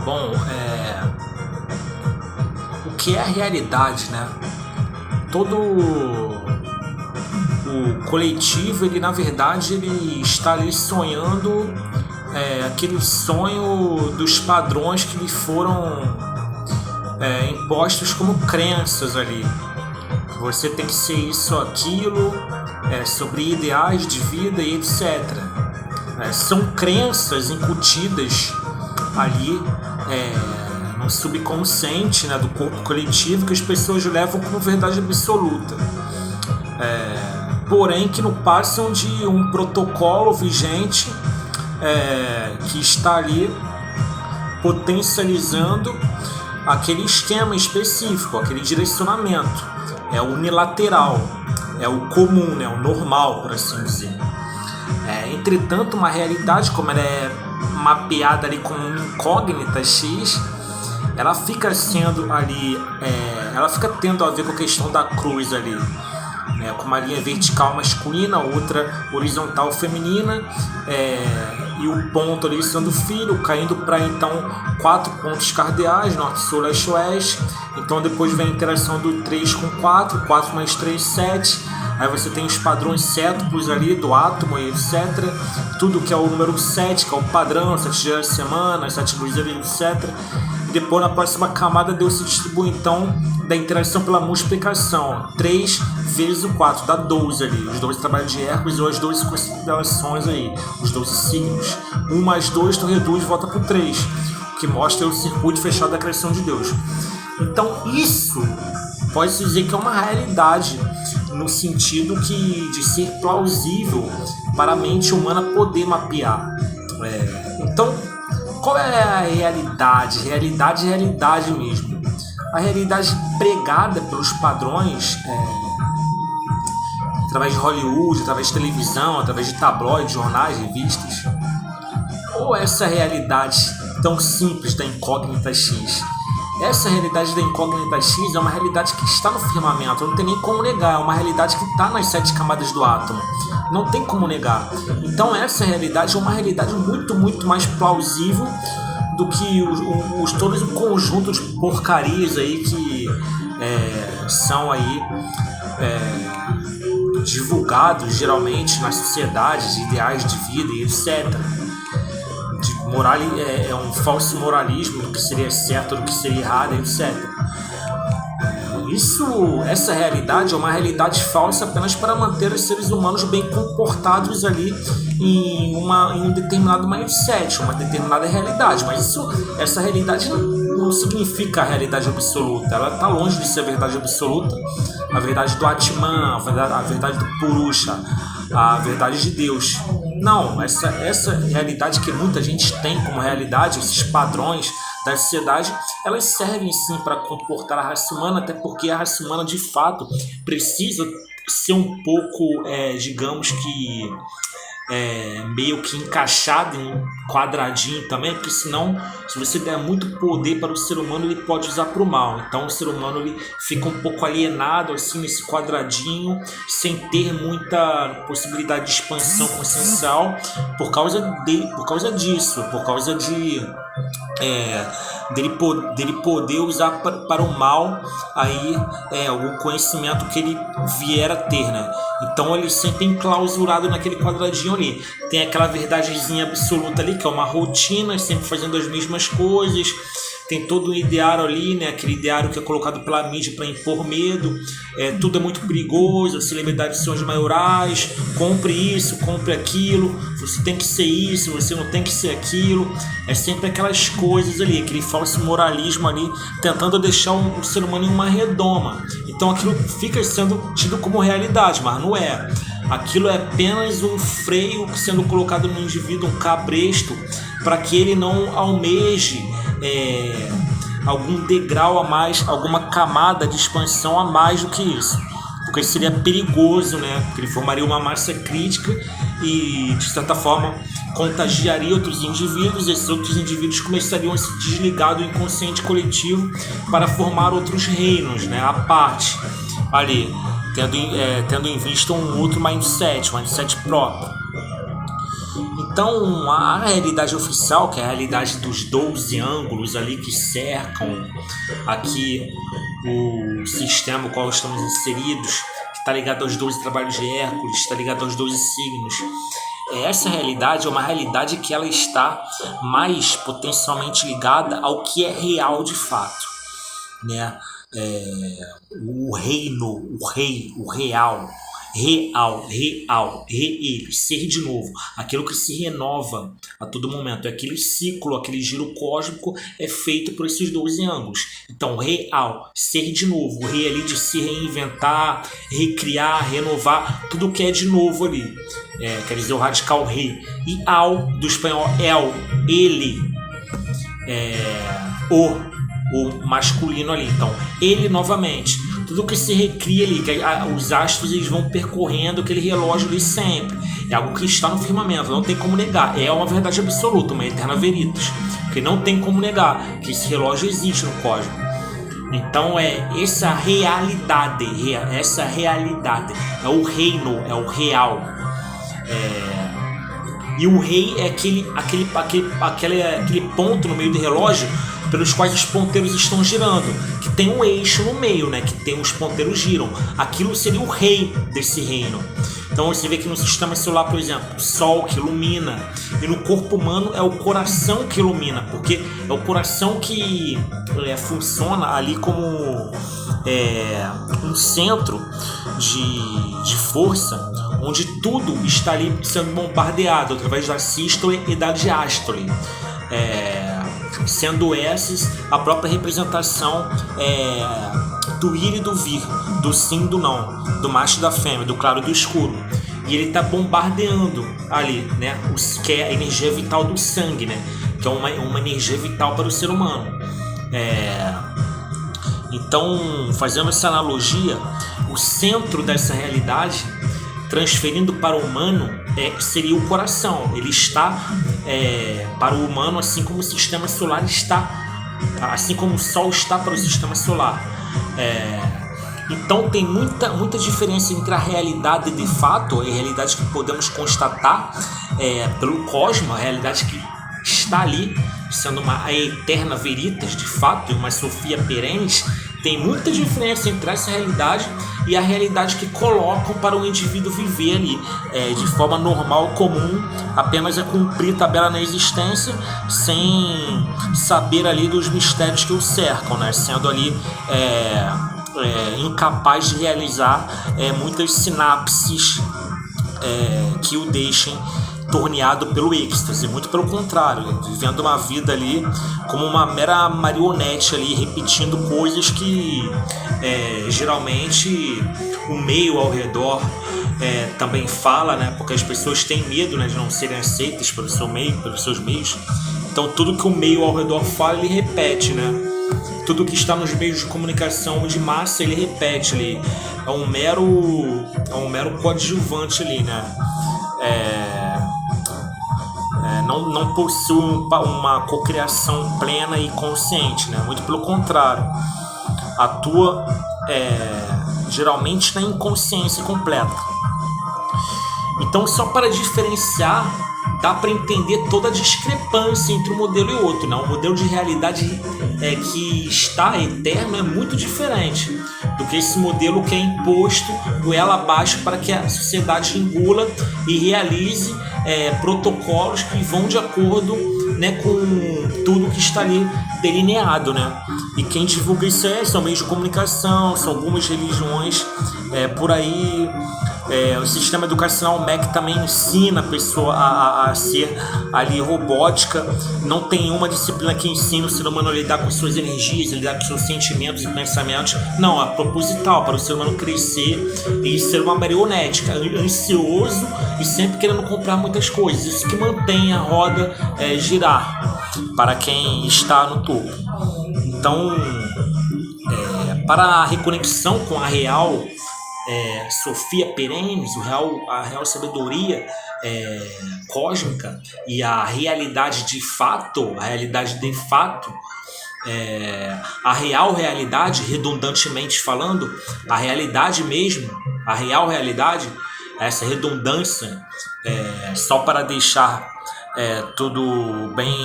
Bom, o que é a realidade, né? Todo o coletivo, ele na verdade ele está ali sonhando aquele sonho dos padrões que lhe foram impostos como crenças ali. Você tem que ser isso ou aquilo, sobre ideais de vida e etc. São crenças incutidas ali no subconsciente, né, do corpo coletivo, que as pessoas levam como verdade absoluta. Porém que não passam de um protocolo vigente que está ali potencializando aquele esquema específico, aquele direcionamento. É o unilateral, é o comum, é o normal, por assim dizer. Entretanto, uma realidade, como ela é mapeada ali como incógnita X, ela fica sendo ali, ela fica tendo a ver com a questão da cruz ali, com uma linha vertical masculina, outra horizontal feminina, e o ponto ali sendo filho, caindo para então 4 pontos cardeais, norte, sul, leste, oeste. Então depois vem a interação do 3 com 4, 4 mais 3, 7. Aí você tem os padrões cétuplos ali do átomo e etc. Tudo que é o número 7, que é o padrão, 7 dias de semana, 7 luzes, etc. E depois na próxima camada Deus se distribui então da interação pela multiplicação. 3 vezes o 4 dá 12 ali. Os 12 trabalhos de Hércules ou as 12 considerações aí, os 12 signos. 1 mais 2 tu reduz e volta para o 3, que mostra o circuito fechado da criação de Deus. Então isso pode-se dizer que é uma realidade no sentido de ser plausível para a mente humana poder mapear. Então, qual é a realidade? Realidade é realidade mesmo. A realidade pregada pelos padrões, através de Hollywood, através de televisão, através de tabloides, jornais, revistas, ou essa realidade tão simples da incógnita X? Essa realidade da incógnita X é uma realidade que está no firmamento, não tem nem como negar, é uma realidade que está nas 7 camadas do átomo, não tem como negar. Então essa realidade é uma realidade muito, muito mais plausível do que todo um conjunto de porcarias aí que são aí divulgados geralmente nas sociedades, de ideais de vida e etc. É um falso moralismo do que seria certo, do que seria errado, etc. Essa realidade é uma realidade falsa apenas para manter os seres humanos bem comportados ali em um determinado mindset, uma determinada realidade. Mas essa realidade não significa a realidade absoluta. Ela está longe de ser a verdade absoluta, a verdade do Atman, a verdade do Purusha, a verdade de Deus. Não, essa realidade que muita gente tem como realidade, esses padrões da sociedade, elas servem sim para comportar a raça humana, até porque a raça humana de fato precisa ser um pouco, digamos que, meio que encaixado em um quadradinho também, porque senão, se você der muito poder para o ser humano, ele pode usar para o mal. Então o ser humano ele fica um pouco alienado assim nesse quadradinho, sem ter muita possibilidade de expansão consciencial por causa disso, por causa dele poder usar para o mal aí algum conhecimento que ele vier a ter, né? Então ele sempre enclausurado naquele quadradinho ali. Tem aquela verdadezinha absoluta ali, que é uma rotina, sempre fazendo as mesmas coisas. Tem todo um ideário ali, né? Aquele ideário que é colocado pela mídia para impor medo. Tudo é muito perigoso, celebridades são as maiorais, compre isso, compre aquilo, você tem que ser isso, você não tem que ser aquilo. É sempre aquelas coisas ali, aquele falso moralismo ali, tentando deixar o ser humano em uma redoma. Então aquilo fica sendo tido como realidade, mas não é. Aquilo é apenas um freio sendo colocado no indivíduo, um cabresto, para que ele não almeje algum degrau a mais, alguma camada de expansão a mais do que isso, porque seria perigoso, né? Porque ele formaria uma massa crítica e de certa forma contagiaria outros indivíduos. Esses outros indivíduos começariam a se desligar do inconsciente coletivo para formar outros reinos, né? À parte ali, tendo em vista um outro mindset próprio. Então, a realidade oficial, que é a realidade dos 12 ângulos ali que cercam aqui o sistema no qual estamos inseridos, que está ligado aos 12 trabalhos de Hércules, está ligado aos 12 signos. Essa realidade é uma realidade que ela está mais potencialmente ligada ao que é real de fato, né? O reino, o rei, o real, ele, ser de novo, aquilo que se renova a todo momento, aquele ciclo, aquele giro cósmico é feito por esses 12 ângulos. Então, real, ser de novo, o rei ali de se reinventar, recriar, renovar, tudo que é de novo ali, quer dizer, o radical rei. E ao, do espanhol el, ele, o masculino ali. Então, ele novamente, tudo que se recria ali, que os astros eles vão percorrendo aquele relógio ali sempre. É algo que está no firmamento, não tem como negar. É uma verdade absoluta, uma eterna veritas, porque não tem como negar que esse relógio existe no cosmos. Então essa realidade, é o reino, é o real. E o rei é aquele ponto no meio do relógio pelos quais os ponteiros estão girando, que tem um eixo no meio, né? Que tem os ponteiros giram. Aquilo seria o rei desse reino. Então você vê que no sistema solar, por exemplo, o Sol que ilumina, e no corpo humano é o coração que ilumina, porque é o coração que funciona ali como um centro de força, onde tudo está ali sendo bombardeado através da sístole e da diástole. Sendo essas a própria representação do ir e do vir, do sim e do não, do macho e da fêmea, do claro e do escuro. E ele está bombardeando ali, né, que é a energia vital do sangue, né, que é uma energia vital para o ser humano. Então, fazendo essa analogia, o centro dessa realidade, transferindo para o humano, seria o coração. Ele está para o humano, assim como o sistema solar está, assim como o Sol está para o sistema solar. Então tem muita diferença entre a realidade de fato, a realidade que podemos constatar pelo cosmos, a realidade que está ali, sendo uma eterna veritas de fato, e uma Sophia perennis. Tem muita diferença entre essa realidade e a realidade que colocam para o indivíduo viver ali de forma normal, comum, apenas a cumprir tabela na existência, sem saber ali dos mistérios que o cercam, né? Sendo ali incapaz de realizar muitas sinapses que o deixem torneado pelo êxtase, muito pelo contrário, vivendo uma vida ali como uma mera marionete ali, repetindo coisas que geralmente o meio ao redor também fala, né? Porque as pessoas têm medo, né, de não serem aceitas pelo seu meio, pelos seus meios. Então tudo que o meio ao redor fala, ele repete, né? Tudo que está nos meios de comunicação de massa, ele repete ali. É um mero coadjuvante ali, né? Não possui uma cocriação plena e consciente, né? Muito pelo contrário, atua geralmente na inconsciência completa. Então, só para diferenciar, dá para entender toda a discrepância entre um modelo e outro, né? O modelo de realidade que está eterno é muito diferente do que esse modelo que é imposto goela abaixo para que a sociedade engula e realize protocolos que vão de acordo, né, com tudo que está ali delineado, né? E quem divulga isso são meios de comunicação, são algumas religiões por aí. O sistema educacional MEC também ensina a pessoa a ser ali robótica. Não tem uma disciplina que ensina o ser humano a lidar com suas energias, a lidar com seus sentimentos e pensamentos. Não, é proposital para o ser humano crescer e ser uma marionete, ansioso e sempre querendo comprar muitas coisas. Isso que mantém a roda girar para quem está no topo. Então, para a reconexão com a real Sophia perennis, a real sabedoria cósmica e a realidade de fato, a real realidade, redundantemente falando, a realidade mesmo, a real realidade, essa redundância, só para deixar tudo bem,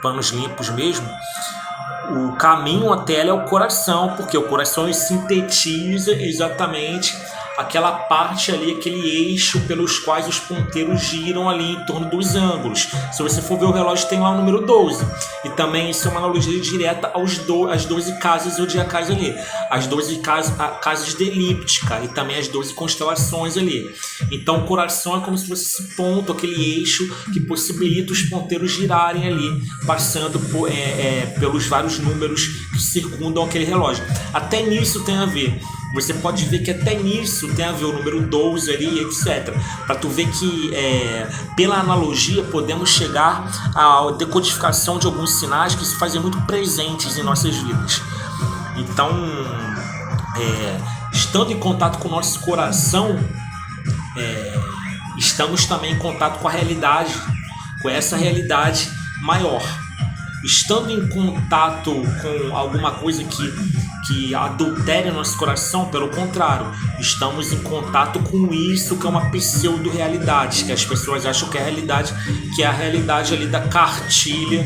panos limpos mesmo, o caminho até ela é o coração, porque o coração ele sintetiza exatamente aquela parte ali, aquele eixo pelos quais os ponteiros giram ali em torno dos ângulos. Se você for ver o relógio, tem lá o número 12. E também isso é uma analogia direta às 12 casas zodiacais ali. As 12 casas de elíptica e também as 12 constelações ali. Então o coração é como se fosse esse ponto, aquele eixo que possibilita os ponteiros girarem ali, passando pelos vários números que circundam aquele relógio. Até nisso tem a ver. Você pode ver que até nisso tem a ver o número 12 ali, etc. Para tu ver que, pela analogia, podemos chegar à decodificação de alguns sinais que se fazem muito presentes em nossas vidas. Então, estando em contato com o nosso coração, estamos também em contato com a realidade, com essa realidade maior. Estando em contato com alguma coisa que adultere nosso coração, pelo contrário, estamos em contato com isso que é uma pseudo-realidade, que as pessoas acham que é a realidade, que é a realidade ali da cartilha,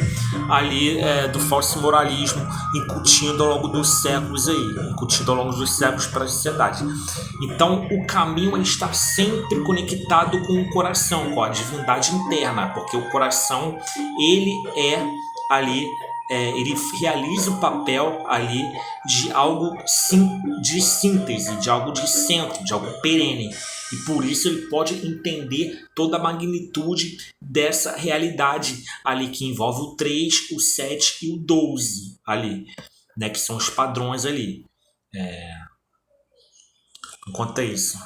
ali do falso moralismo, incutindo ao longo dos séculos para a sociedade. Então, o caminho ele está sempre conectado com o coração, com a divindade interna, porque o coração, ele é ali, ele realiza o papel ali de algo de síntese, de algo de centro, de algo perene. E por isso ele pode entender toda a magnitude dessa realidade ali que envolve o 3, o 7 e o 12 ali, né, que são os padrões ali. Enquanto é isso.